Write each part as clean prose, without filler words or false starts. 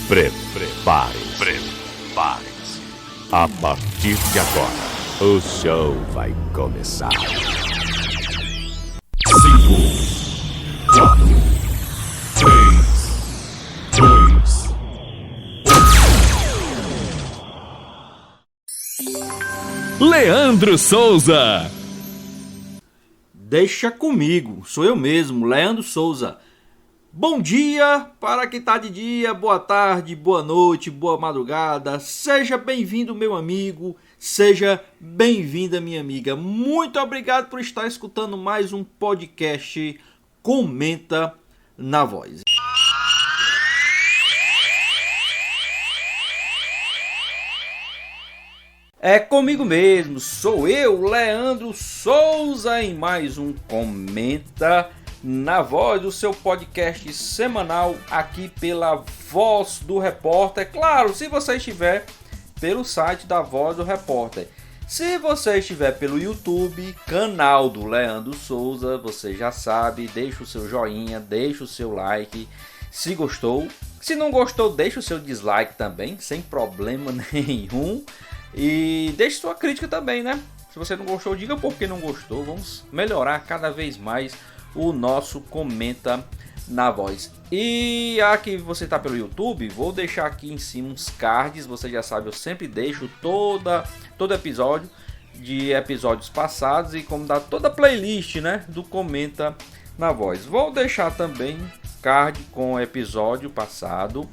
Prepare-se. A partir de agora, o show vai começar. 5, 4, 3, 2. Leandro Souza. Deixa comigo, sou eu mesmo, Leandro Souza. Bom dia para quem está de dia, boa tarde, boa noite, boa madrugada. Seja bem-vindo, meu amigo, seja bem-vinda, minha amiga. Muito obrigado por estar escutando mais um podcast Comenta na Voz. É comigo mesmo, sou eu, Leandro Souza, em mais um Comenta na Voz, o seu podcast semanal aqui pela Voz do Repórter. Claro, se você estiver pelo site da Voz do Repórter. Se você estiver pelo YouTube, canal do Leandro Souza, você já sabe, deixa o seu joinha, deixa o seu like, se gostou. Se não gostou, deixa o seu dislike também, sem problema nenhum. E deixe sua crítica também, né? Se você não gostou, diga por que não gostou. Vamos melhorar cada vez mais o nosso Comenta na Voz. E aqui você está pelo YouTube, vou deixar aqui em cima uns cards. Você já sabe, eu sempre deixo todo episódio de episódios passados e como dá toda a playlist, né, do Comenta na Voz. Vou deixar também card com o episódio passado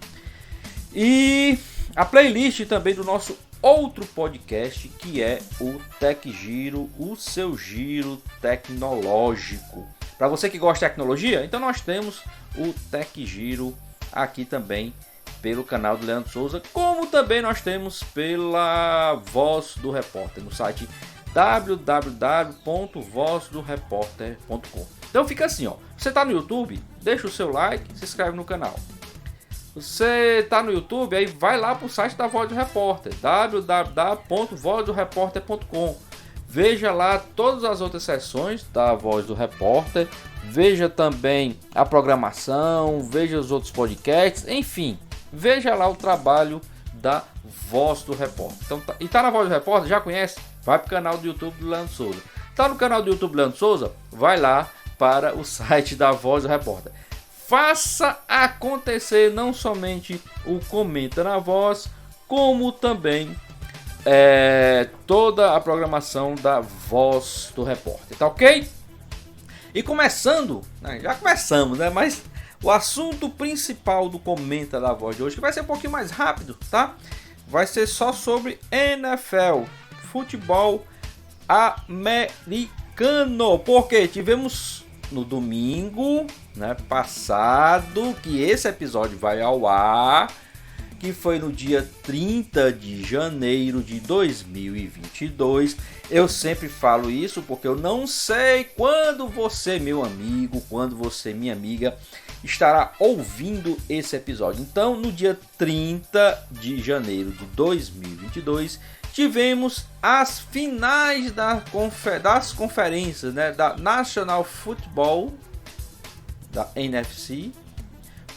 e a playlist também do nosso outro podcast, que é o Tech Giro, o seu giro tecnológico. Para você que gosta de tecnologia, então nós temos o Tech Giro aqui também pelo canal do Leandro Souza, como também nós temos pela Voz do Repórter, no site www.vozdoreporter.com. Então fica assim, ó. Você está no YouTube, deixa o seu like, se inscreve no canal. Você está no YouTube, aí vai lá para o site da Voz do Repórter, www.vozdoreporter.com. Veja lá todas as outras sessões da Voz do Repórter, veja também a programação, veja os outros podcasts, enfim, veja lá o trabalho da Voz do Repórter. Então, tá na Voz do Repórter, já conhece? Vai para o canal do YouTube do Leandro Souza. Está no canal do YouTube do Leandro Souza? Vai lá para o site da Voz do Repórter. Faça acontecer não somente o Comenta na Voz, como também toda a programação da Voz do Repórter, tá ok? E começando, né, já começamos, né? Mas o assunto principal do Comenta da Voz de hoje, que vai ser um pouquinho mais rápido, tá? Vai ser só sobre NFL, futebol americano, porque tivemos no domingo, né, passado, que esse episódio vai ao ar, que foi no dia 30 de janeiro de 2022. Eu sempre falo isso porque eu não sei quando você, meu amigo, quando você, minha amiga, estará ouvindo esse episódio. Então, no dia 30 de janeiro de 2022, tivemos as finais das conferências, né, da National Football, da NFC,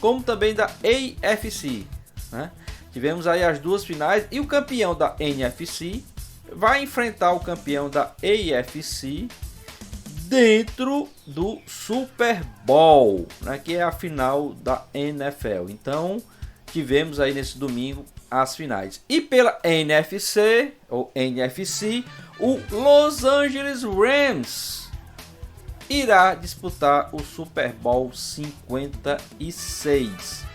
como também da AFC, né? Tivemos aí as duas finais e o campeão da NFC vai enfrentar o campeão da AFC dentro do Super Bowl, né, que é a final da NFL. Então, tivemos aí nesse domingo as finais. E pela NFC, ou NFC, o Los Angeles Rams irá disputar o Super Bowl 56.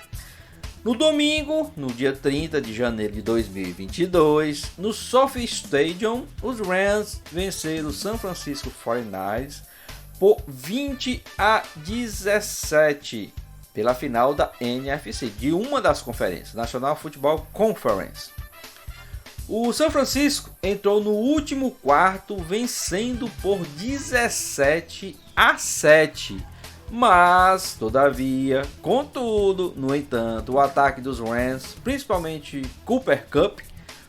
No domingo, no dia 30 de janeiro de 2022, no SoFi Stadium, os Rams venceram o San Francisco 49ers por 20-17 pela final da NFC, de uma das conferências, National Football Conference. O São Francisco entrou no último quarto vencendo por 17-7. Mas, todavia, contudo, no entanto, o ataque dos Rams, principalmente Cooper Kupp,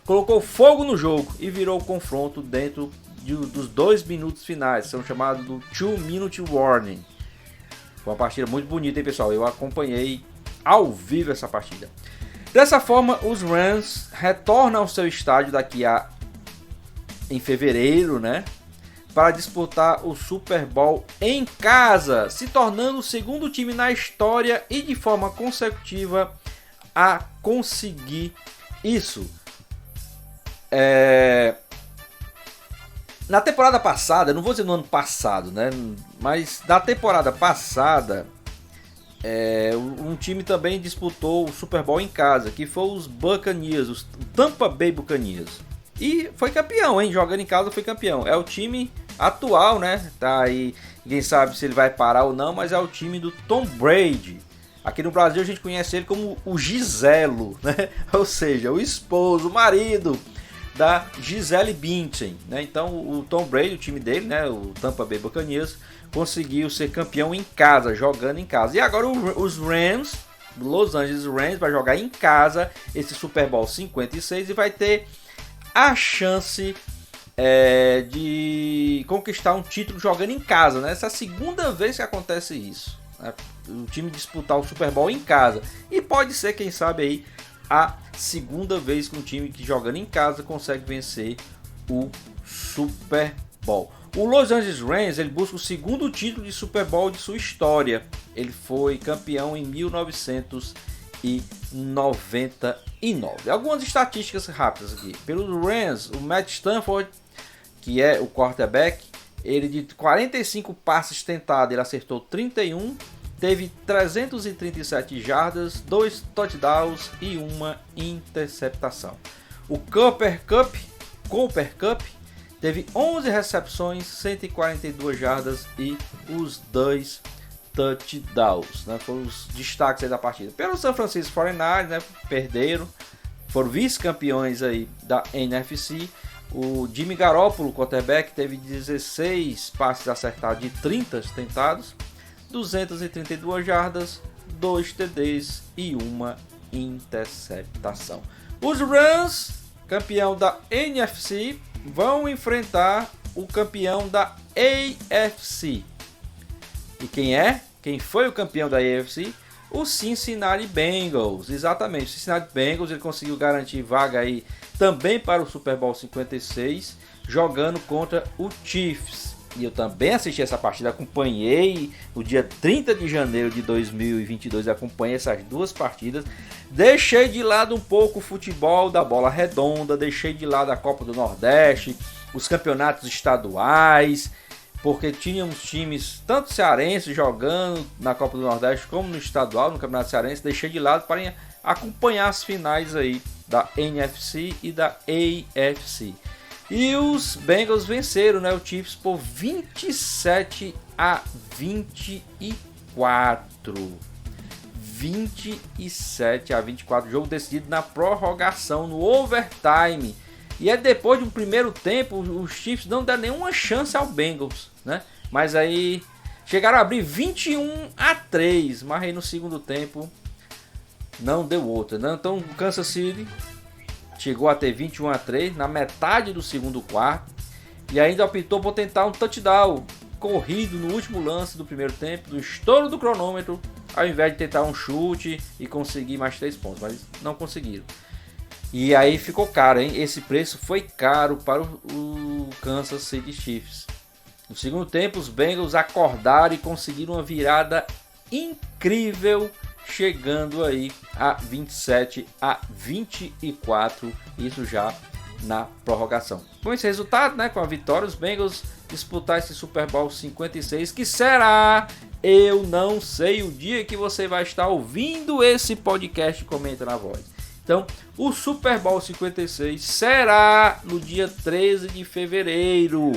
colocou fogo no jogo e virou o confronto dentro dos 2 minutos finais, são chamados do 2-minute warning. Foi uma partida muito bonita, hein, pessoal? Eu acompanhei ao vivo essa partida. Dessa forma, os Rams retornam ao seu estádio em fevereiro, né, para disputar o Super Bowl em casa, se tornando o segundo time na história e de forma consecutiva a conseguir isso. Na temporada passada, não vou dizer no ano passado, né, mas na temporada passada, um time também disputou o Super Bowl em casa, que foi os Buccaneers, os Tampa Bay Buccaneers. E foi campeão, hein? Jogando em casa foi campeão. É o time atual, né? Tá aí, ninguém sabe se ele vai parar ou não, mas é o time do Tom Brady. Aqui no Brasil a gente conhece ele como o Giselo, né? Ou seja, o esposo, o marido da Gisele Bündchen, né? Então o Tom Brady, o time dele, né? O Tampa Bay Buccaneers, conseguiu ser campeão em casa, jogando em casa. E agora os Rams, Los Angeles Rams, vai jogar em casa esse Super Bowl 56 e vai ter a chance de conquistar um título jogando em casa, né? Essa é a segunda vez que acontece isso, né? O time disputar o Super Bowl em casa. E pode ser, quem sabe aí, a segunda vez que um time que jogando em casa consegue vencer o Super Bowl. O Los Angeles Rams, ele busca o segundo título de Super Bowl de sua história. Ele foi campeão em 1999. Algumas estatísticas rápidas aqui. Pelos Rams, o Matt Stafford, que é o quarterback, ele de 45 passes tentados, ele acertou 31, teve 337 jardas, 2 touchdowns e uma interceptação. O Cooper Kupp teve 11 recepções, 142 jardas e os 2 touchdowns, né? Foram os destaques aí da partida. Pelo San Francisco 49ers, né? Perderam, foram vice-campeões aí da NFC. O Jimmy Garoppolo, o quarterback, teve 16 passes acertados de 30 tentados, 232 jardas, 2 TDs e uma interceptação. Os Rams, campeão da NFC, vão enfrentar o campeão da AFC. E quem é? Quem foi o campeão da AFC? O Cincinnati Bengals. Exatamente, o Cincinnati Bengals, ele conseguiu garantir vaga aí também para o Super Bowl 56, jogando contra o Chiefs. E eu também assisti essa partida, acompanhei no dia 30 de janeiro de 2022, acompanhei essas duas partidas. Deixei de lado um pouco o futebol da bola redonda, deixei de lado a Copa do Nordeste, os campeonatos estaduais, porque tínhamos times tanto cearenses jogando na Copa do Nordeste como no estadual, no Campeonato Cearense. Deixei de lado para acompanhar as finais aí da NFC e da AFC. E os Bengals venceram, né, o Chiefs por 27-24. 27-24, jogo decidido na prorrogação, no overtime. E é depois de um primeiro tempo, os Chiefs não deram nenhuma chance ao Bengals, né? Mas aí chegaram a abrir 21-3, mas aí no segundo tempo não deu outra, né? Então o Kansas City chegou a ter 21-3 na metade do segundo quarto e ainda optou por tentar um touchdown corrido no último lance do primeiro tempo, do estouro do cronômetro, ao invés de tentar um chute e conseguir mais 3 pontos, mas não conseguiram. E aí ficou caro, hein? Esse preço foi caro para o Kansas City Chiefs. No segundo tempo, os Bengals acordaram e conseguiram uma virada incrível, chegando aí a 27-24, isso já na prorrogação. Com esse resultado, né, com a vitória, os Bengals disputar esse Super Bowl 56, que será, eu não sei o dia que você vai estar ouvindo esse podcast, comenta na voz. Então, o Super Bowl 56 será no dia 13 de fevereiro.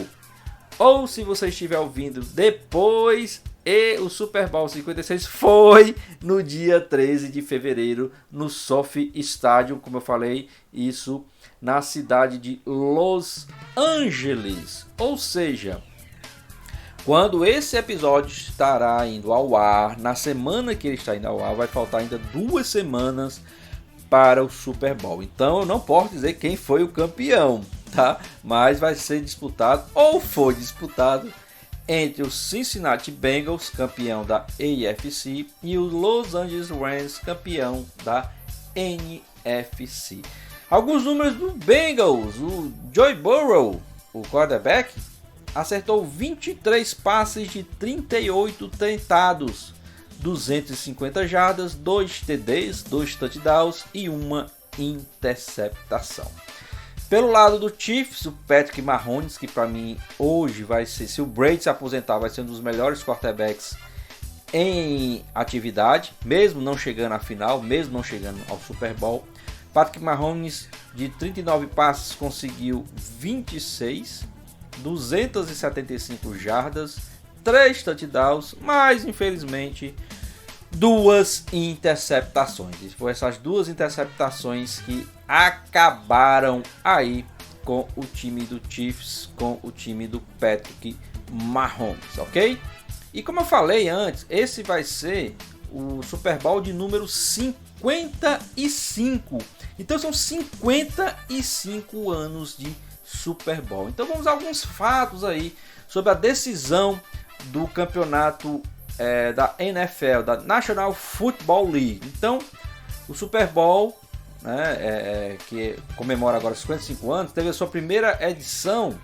Ou se você estiver ouvindo depois, e o Super Bowl 56 foi no dia 13 de fevereiro no SoFi Stadium, como eu falei, isso na cidade de Los Angeles. Ou seja, quando esse episódio estará indo ao ar, na semana que ele está indo ao ar, vai faltar ainda 2 semanas para o Super Bowl. Então eu não posso dizer quem foi o campeão, tá? Mas vai ser disputado, ou foi disputado, entre o Cincinnati Bengals, campeão da AFC, e o Los Angeles Rams, campeão da NFC. Alguns números do Bengals. O Joe Burrow, o quarterback, acertou 23 passes de 38 tentados, 250 jardas, 2 TDs, 2 touchdowns e uma interceptação. Pelo lado do Chiefs, o Patrick Mahomes, que para mim hoje vai ser, se o Brady se aposentar, vai ser um dos melhores quarterbacks em atividade, mesmo não chegando à final, mesmo não chegando ao Super Bowl. Patrick Mahomes, de 39 passes, conseguiu 26, 275 jardas, 3 touchdowns, mas infelizmente 2 interceptações. E foram essas 2 interceptações que acabaram aí com o time do Chiefs, com o time do Patrick Mahomes, ok? E como eu falei antes, esse vai ser o Super Bowl de número 55. Então são 55 anos de Super Bowl. Então vamos a alguns fatos aí sobre a decisão do campeonato da NFL, da National Football League. Então o Super Bowl, né, que comemora agora 55 anos, teve a sua primeira edição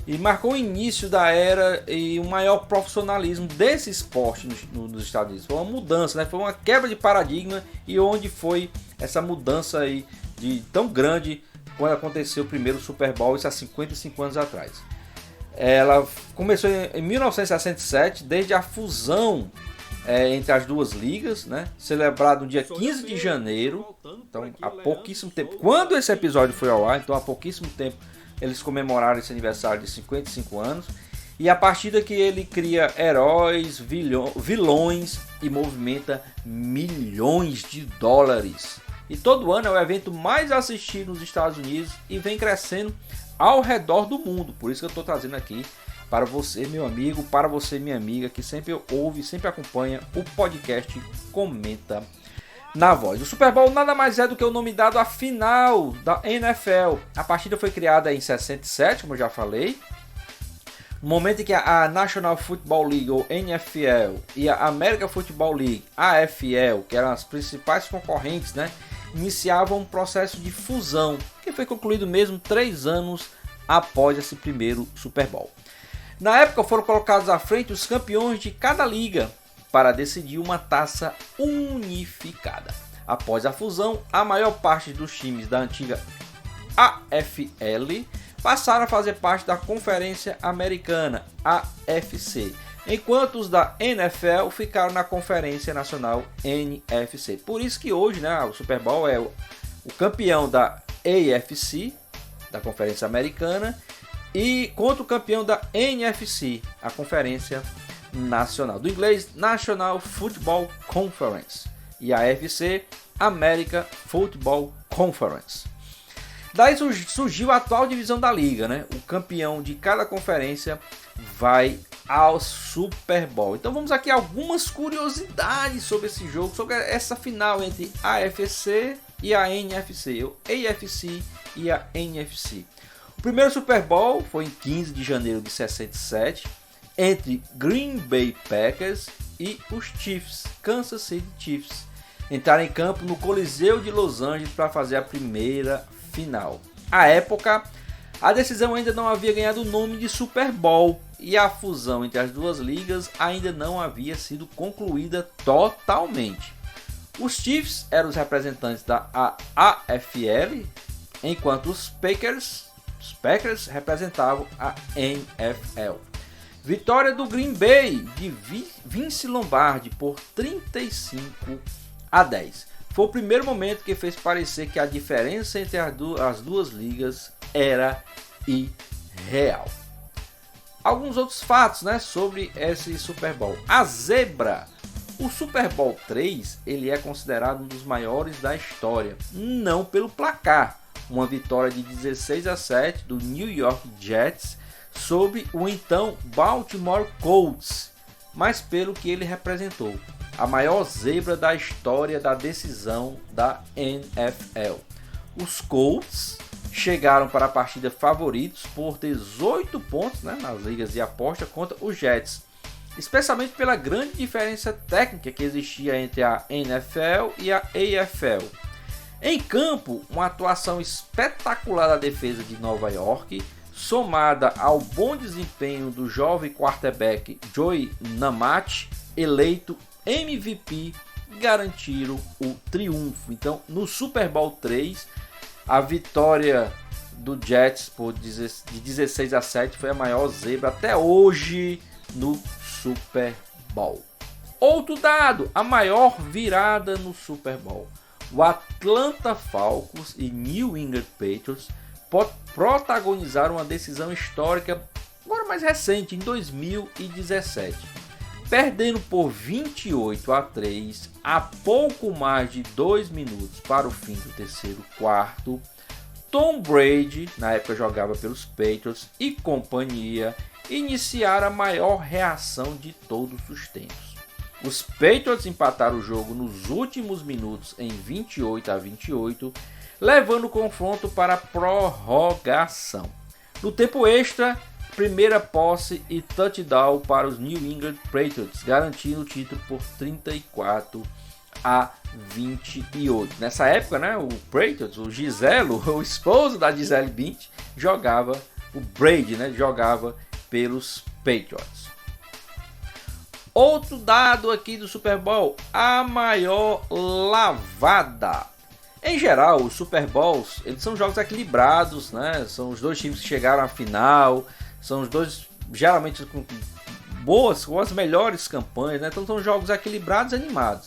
e marcou o início da era e o maior profissionalismo desse esporte nos Estados Unidos. Foi uma mudança, né? Foi uma quebra de paradigma, e onde foi essa mudança aí tão grande quando aconteceu o primeiro Super Bowl, isso há 55 anos atrás. Ela começou em 1967, desde a fusão entre as duas ligas, né? Celebrado no dia 15 de janeiro, então há pouquíssimo tempo. Quando esse episódio foi ao ar, então há pouquíssimo tempo, eles comemoraram esse aniversário de 55 anos. E a partir daqui ele cria heróis, vilões e movimenta milhões de dólares. E todo ano é o evento mais assistido nos Estados Unidos e vem crescendo ao redor do mundo. Por isso que eu estou trazendo aqui para você, meu amigo, para você, minha amiga, que sempre ouve, sempre acompanha o podcast Comenta na Voz. O Super Bowl nada mais é do que o nome dado à final da NFL. A partida foi criada em 67, como eu já falei. No momento em que a National Football League, ou NFL, e a American Football League, AFL, que eram as principais concorrentes, né, iniciavam um processo de fusão, que foi concluído mesmo 3 anos após esse primeiro Super Bowl. Na época foram colocados à frente os campeões de cada liga para decidir uma taça unificada. Após a fusão, a maior parte dos times da antiga AFL passaram a fazer parte da Conferência Americana, AFC, enquanto os da NFL ficaram na Conferência Nacional, NFC. Por isso que hoje, né, o Super Bowl é o campeão da AFC, da Conferência Americana, e contra o campeão da NFC, a Conferência Nacional. Do inglês, National Football Conference, e a AFC, American Football Conference. Daí surgiu a atual divisão da liga, né? O campeão de cada conferência vai ao Super Bowl. Então vamos aqui a algumas curiosidades sobre esse jogo, sobre essa final entre a AFC e a NFC, o AFC e a NFC. O primeiro Super Bowl foi em 15 de janeiro de 67, entre Green Bay Packers e os Chiefs, Kansas City Chiefs. Entraram em campo no Coliseu de Los Angeles para fazer a primeira final. À época, a decisão ainda não havia ganhado o nome de Super Bowl e a fusão entre as duas ligas ainda não havia sido concluída totalmente. Os Chiefs eram os representantes da AFL, enquanto os Packers representavam a NFL. Vitória do Green Bay de Vince Lombardi por 35-10. Foi o primeiro momento que fez parecer que a diferença entre as duas ligas era irreal. Alguns outros fatos, né, sobre esse Super Bowl. A zebra. O Super Bowl 3 ele é considerado um dos maiores da história. Não pelo placar. Uma vitória de 16-7 do New York Jets sobre o então Baltimore Colts, mas pelo que ele representou. A maior zebra da história da decisão da NFL. Os Colts chegaram para a partida favoritos por 18 pontos, né, nas ligas de aposta contra os Jets, especialmente pela grande diferença técnica que existia entre a NFL e a AFL. Em campo, uma atuação espetacular da defesa de Nova York, somada ao bom desempenho do jovem quarterback Joey Namath, eleito MVP, garantiram o triunfo. Então, no Super Bowl 3, a vitória do Jets de 16-7 foi a maior zebra até hoje no Super Bowl. Outro dado, a maior virada no Super Bowl. O Atlanta Falcons e New England Patriots protagonizaram uma decisão histórica, agora mais recente, em 2017. Perdendo por 28-3 a pouco mais de 2 minutos para o fim do terceiro quarto, Tom Brady, na época jogava pelos Patriots, e companhia iniciaram a maior reação de todos os tempos. Os Patriots empataram o jogo nos últimos minutos em 28-28, levando o confronto para a prorrogação. No tempo extra, primeira posse e touchdown para os New England Patriots, garantindo o título por 34-28. Nessa época, né, o Patriots, o Giselo, o esposo da Gisele Bündchen, jogava, o Brady, né, jogava pelos Patriots. Outro dado aqui do Super Bowl, a maior lavada. Em geral, os Super Bowls, eles são jogos equilibrados, né? São os dois times que chegaram à final, são os dois geralmente com as melhores campanhas, né? Então são jogos equilibrados e animados.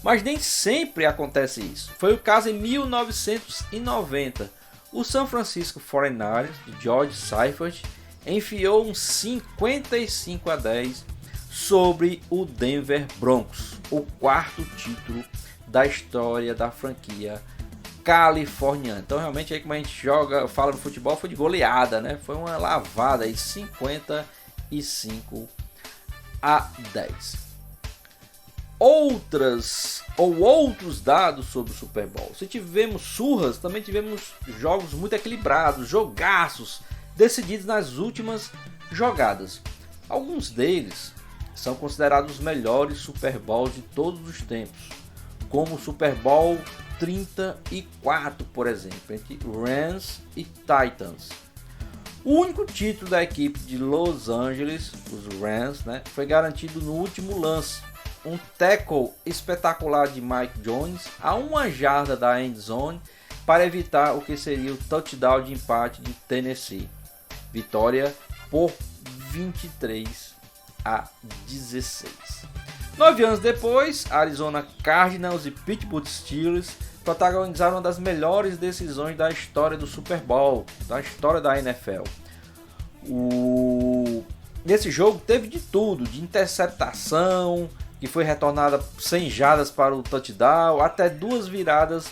Mas nem sempre acontece isso. Foi o caso em 1990. O San Francisco 49ers, de George Seifert, enfiou um 55-10 sobre o Denver Broncos, o quarto título da história da franquia californiana. Então realmente aí como a gente fala no futebol, foi de goleada, né? Foi uma lavada aí, 55-10. Outros dados sobre o Super Bowl. Se tivemos surras, também tivemos jogos muito equilibrados, jogaços, decididos nas últimas jogadas. Alguns deles são considerados os melhores Super Bowls de todos os tempos, como o Super Bowl 34, por exemplo, entre Rams e Titans. O único título da equipe de Los Angeles, os Rams, né, foi garantido no último lance. Um tackle espetacular de Mike Jones a 1 jarda da end zone para evitar o que seria o touchdown de empate de Tennessee. Vitória por 23-16. 9 anos depois, Arizona Cardinals e Pittsburgh Steelers protagonizaram uma das melhores decisões da história do Super Bowl, da história da NFL. Nesse jogo teve de tudo, de interceptação, que foi retornada 100 jardas para o touchdown, até 2 viradas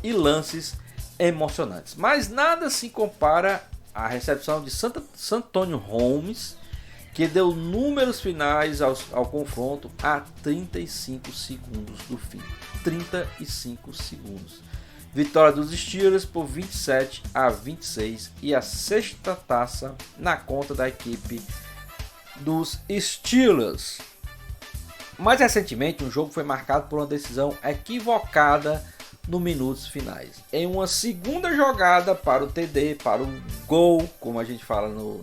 e lances emocionantes. Mas nada se compara à recepção de Santonio Holmes, que deu números finais ao confronto a 35 segundos do fim. 35 segundos. Vitória dos Steelers por 27-26 e a sexta taça na conta da equipe dos Steelers. Mais recentemente, um jogo foi marcado por uma decisão equivocada nos minutos finais. Em uma segunda jogada para o TD, para o gol, como a gente fala no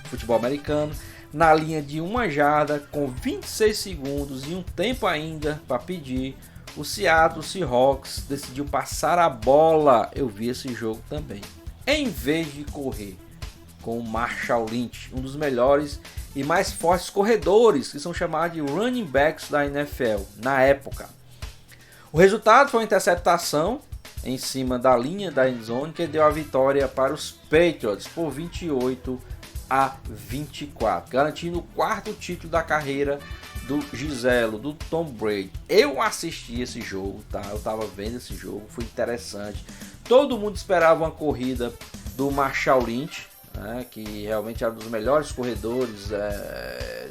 futebol americano, na linha de 1 jarda, com 26 segundos e um tempo ainda para pedir, o Seattle Seahawks decidiu passar a bola. Eu vi esse jogo também. Em vez de correr com o Marshall Lynch, um dos melhores e mais fortes corredores, que são chamados de running backs da NFL na época. O resultado foi uma interceptação em cima da linha da endzone, que deu a vitória para os Patriots por 28-24, garantindo o quarto título da carreira do Giselo, do Tom Brady. Eu assisti esse jogo, tá? Eu tava vendo esse jogo, foi interessante. Todo mundo esperava uma corrida do Marshall Lynch, né, que realmente era um dos melhores corredores,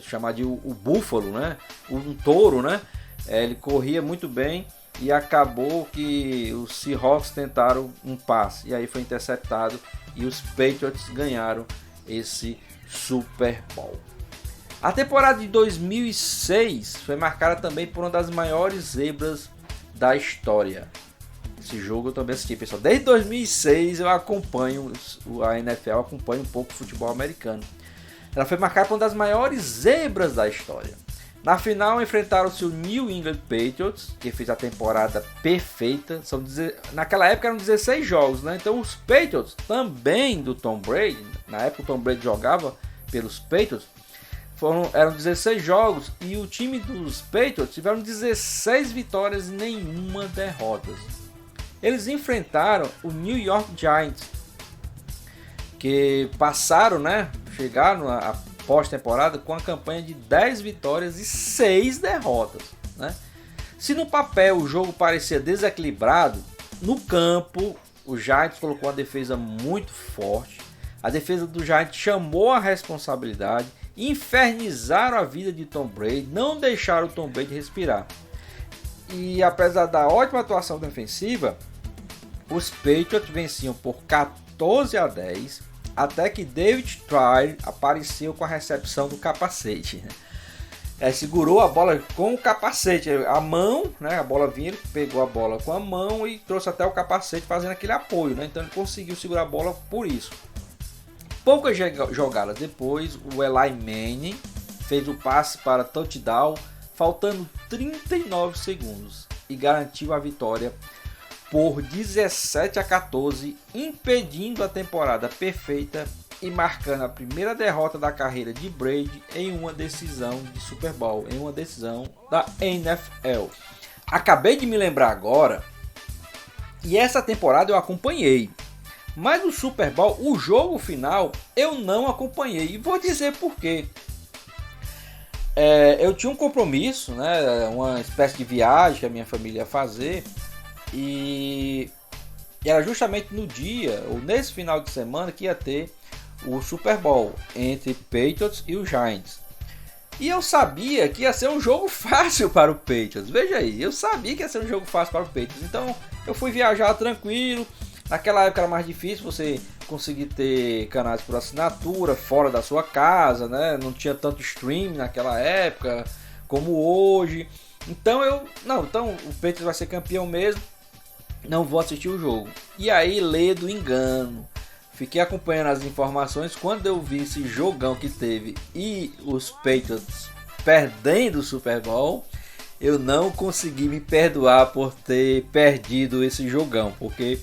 chamado de o Búfalo, né? Um touro, né? Ele corria muito bem e acabou que os Seahawks tentaram um passe e aí foi interceptado e os Patriots ganharam esse Super Bowl. A temporada de 2006 foi marcada também por uma das maiores zebras da história. Esse jogo eu também assisti, pessoal. Desde 2006 eu acompanho a NFL, acompanho um pouco o futebol americano. Ela foi marcada por uma das maiores zebras da história. Na final enfrentaram-se o New England Patriots, que fez a temporada perfeita. Naquela época eram 16 jogos, né? Então os Patriots, também do Tom Brady, na época o Tom Brady jogava pelos Patriots, eram 16 jogos e o time dos Patriots tiveram 16 vitórias e nenhuma derrota. Eles enfrentaram o New York Giants, que passaram, né? Chegaram a pós-temporada com a campanha de 10 vitórias e 6 derrotas, né? Se no papel o jogo parecia desequilibrado, no campo o Giants colocou uma defesa muito forte. A defesa do Giants chamou a responsabilidade, infernizaram a vida de Tom Brady, não deixaram o Tom Brady respirar. E apesar da ótima atuação defensiva, os Patriots venciam por 14-10, até que David Tyree apareceu com a recepção do capacete. Segurou a bola com o capacete, a mão, né? A bola vinha, ele pegou a bola com a mão e trouxe até o capacete fazendo aquele apoio, né? Então ele conseguiu segurar a bola por isso. Poucas jogadas depois, o Eli Manning fez o passe para touchdown, faltando 39 segundos, e garantiu a vitória por 17-14, impedindo a temporada perfeita e marcando a primeira derrota da carreira de Brady em uma decisão de Super Bowl, em uma decisão da NFL. Acabei de me lembrar agora, e essa temporada eu acompanhei, mas o Super Bowl, o jogo final, eu não acompanhei, e vou dizer por quê. Eu tinha um compromisso, né, uma espécie de viagem que a minha família ia fazer, e era justamente no dia, ou nesse final de semana, que ia ter o Super Bowl entre Patriots e os Giants. E eu sabia que ia ser um jogo fácil para o Patriots. Veja aí, eu sabia que ia ser um jogo fácil para o Patriots. Então eu fui viajar tranquilo. Naquela época era mais difícil você conseguir ter canais por assinatura fora da sua casa, né? Não tinha tanto stream naquela época como hoje. Então então o Patriots vai ser campeão mesmo. Não vou assistir o jogo. E aí, ledo engano, fiquei acompanhando as informações. Quando eu vi esse jogão que teve e os Patriots perdendo o Super Bowl, eu não consegui me perdoar por ter perdido esse jogão, porque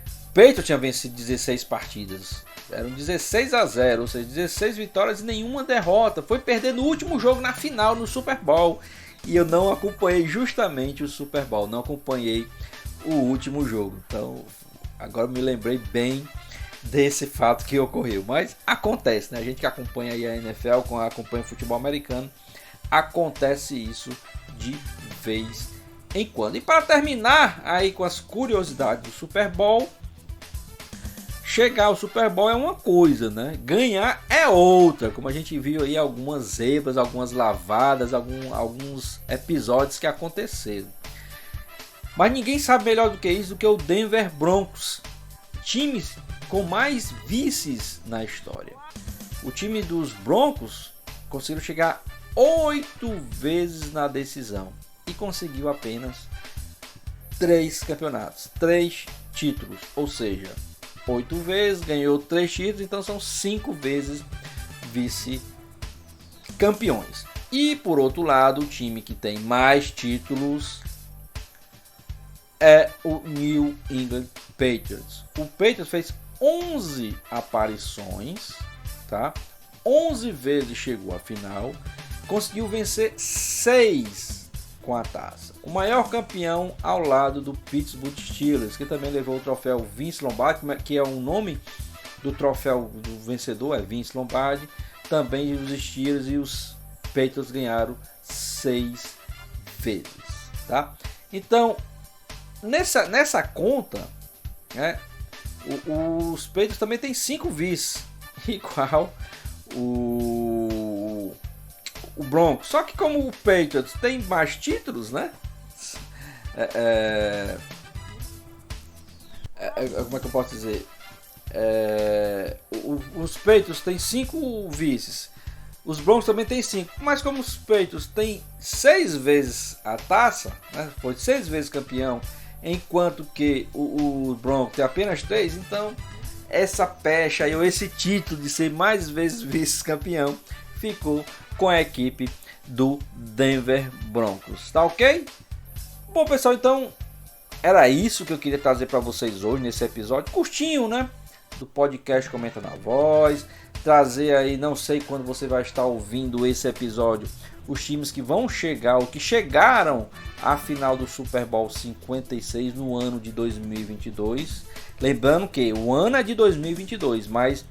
o Patriots tinha vencido 16 partidas, eram 16-0, ou seja, 16 vitórias e nenhuma derrota. Foi perder no último jogo, na final, no Super Bowl, e eu não acompanhei justamente o Super Bowl, não acompanhei o último jogo. Então agora me lembrei bem desse fato que ocorreu, mas acontece, né? A gente que acompanha aí a NFL, acompanha o futebol americano, acontece isso de vez em quando. E para terminar aí com as curiosidades do Super Bowl, chegar ao Super Bowl é uma coisa, né? Ganhar é outra, como a gente viu aí algumas zebras, algumas lavadas, alguns episódios que aconteceram. Mas ninguém sabe melhor do que isso, do que o Denver Broncos, time com mais vices na história. O time dos Broncos conseguiu chegar 8 vezes na decisão e conseguiu apenas 3 campeonatos, 3 títulos, ou seja, 8 vezes, ganhou 3 títulos, então são 5 vezes vice-campeões. E por outro lado, o time que tem mais títulos é o New England Patriots. O Patriots fez 11 aparições, tá? 11 vezes chegou à final, conseguiu vencer 6 com a taça. O maior campeão ao lado do Pittsburgh Steelers, que também levou o troféu Vince Lombardi, que é o nome do troféu do vencedor, é Vince Lombardi. Também os Steelers e os Patriots ganharam 6 vezes, tá? Então, nessa conta, né, os Patriots também tem 5 vice, igual o Broncos. Só que como o Patriots tem mais títulos, né? Como é que eu posso dizer? Os Patriots têm 5 vices. Os Broncos também tem 5. Mas como os Patriots têm 6 vezes a taça, né? Foi 6 vezes campeão enquanto que o Broncos tem apenas 3. Então essa pecha aí, ou esse título de ser mais vezes vice-campeão, ficou com a equipe do Denver Broncos, tá ok? Bom pessoal, então era isso que eu queria trazer para vocês hoje nesse episódio curtinho, né, do podcast Comenta na Voz. Trazer aí, não sei quando você vai estar ouvindo esse episódio, os times que vão chegar, ou que chegaram à final do Super Bowl 56 no ano de 2022. Lembrando que o ano é de 2022, mas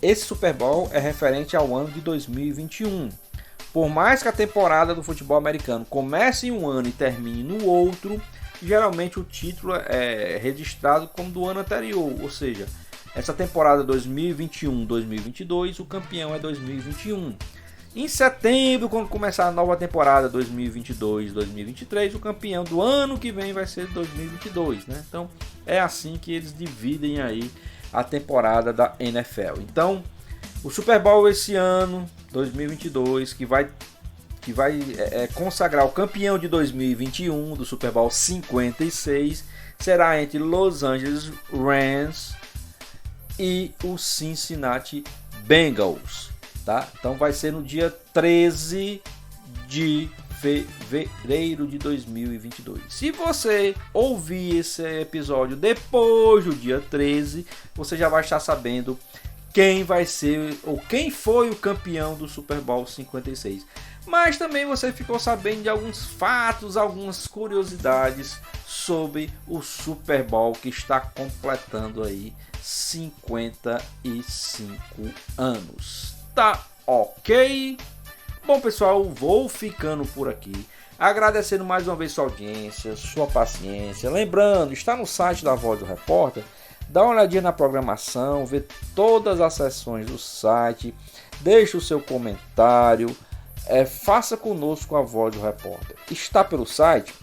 esse Super Bowl é referente ao ano de 2021. Por mais que a temporada do futebol americano comece em um ano e termine no outro, geralmente o título é registrado como do ano anterior, ou seja, essa temporada 2021-2022, o campeão é 2021. Em setembro, quando começar a nova temporada 2022-2023, o campeão do ano que vem vai ser 2022, né? Então é assim que eles dividem aí a temporada da NFL. Então o Super Bowl esse ano 2022, que vai consagrar o campeão de 2021 do Super Bowl 56, será entre Los Angeles Rams e o Cincinnati Bengals, tá? Então vai ser no dia 13 de fevereiro de 2022. Se você ouvir esse episódio depois do dia 13, você já vai estar sabendo quem vai ser ou quem foi o campeão do Super Bowl 56. Mas também você ficou sabendo de alguns fatos, algumas curiosidades sobre o Super Bowl que está completando aí 55 anos. Tá ok? Bom pessoal, vou ficando por aqui. Agradecendo mais uma vez sua audiência, sua paciência. Lembrando, está no site da Voz do Repórter. Dá uma olhadinha na programação, vê todas as sessões do site. Deixe o seu comentário. Faça conosco a Voz do Repórter. Está pelo site?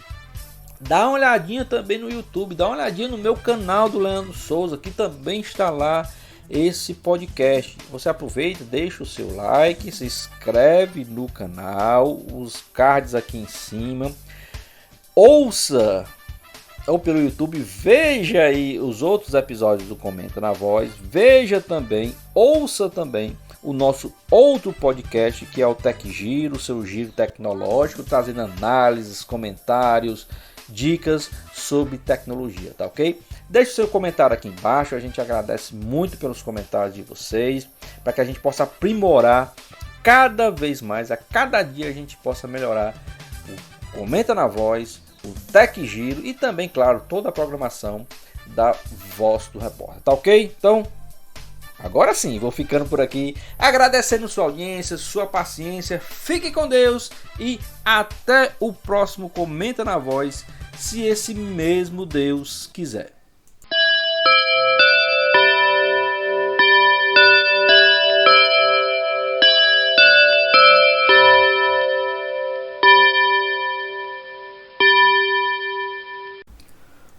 Dá uma olhadinha também no YouTube. Dá uma olhadinha no meu canal do Leandro Souza, que também está lá esse podcast. Você aproveita, deixa o seu like, se inscreve no canal, os cards aqui em cima. Ouça, ou pelo YouTube, veja aí os outros episódios do Comenta na Voz. Veja também, ouça também o nosso outro podcast, que é o Tech Giro, seu giro tecnológico, trazendo análises, comentários, dicas sobre tecnologia, tá ok? Deixe seu comentário aqui embaixo, a gente agradece muito pelos comentários de vocês, para que a gente possa aprimorar cada vez mais, a cada dia a gente possa melhorar o Comenta na Voz, o Tech Giro e também, claro, toda a programação da Voz do Repórter, tá ok? Então, agora sim, vou ficando por aqui, agradecendo sua audiência, sua paciência, fique com Deus e até o próximo Comenta na Voz, se esse mesmo Deus quiser.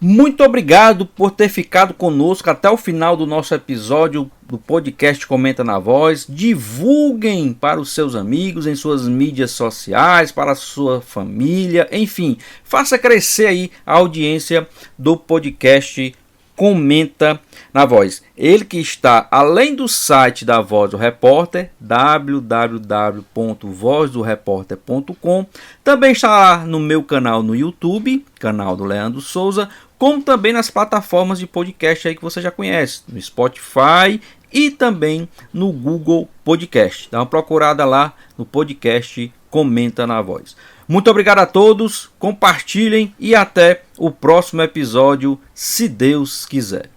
Muito obrigado por ter ficado conosco até o final do nosso episódio do podcast Comenta na Voz. Divulguem para os seus amigos em suas mídias sociais, para a sua família, enfim, faça crescer aí a audiência do podcast Comenta na Voz. Ele que está além do site da Voz do Repórter, www.vozdoreporter.com, também está lá no meu canal no YouTube, canal do Leandro Souza, como também nas plataformas de podcast aí que você já conhece, no Spotify e também no Google Podcast. Dá uma procurada lá no podcast Comenta na Voz. Muito obrigado a todos, compartilhem e até o próximo episódio, se Deus quiser.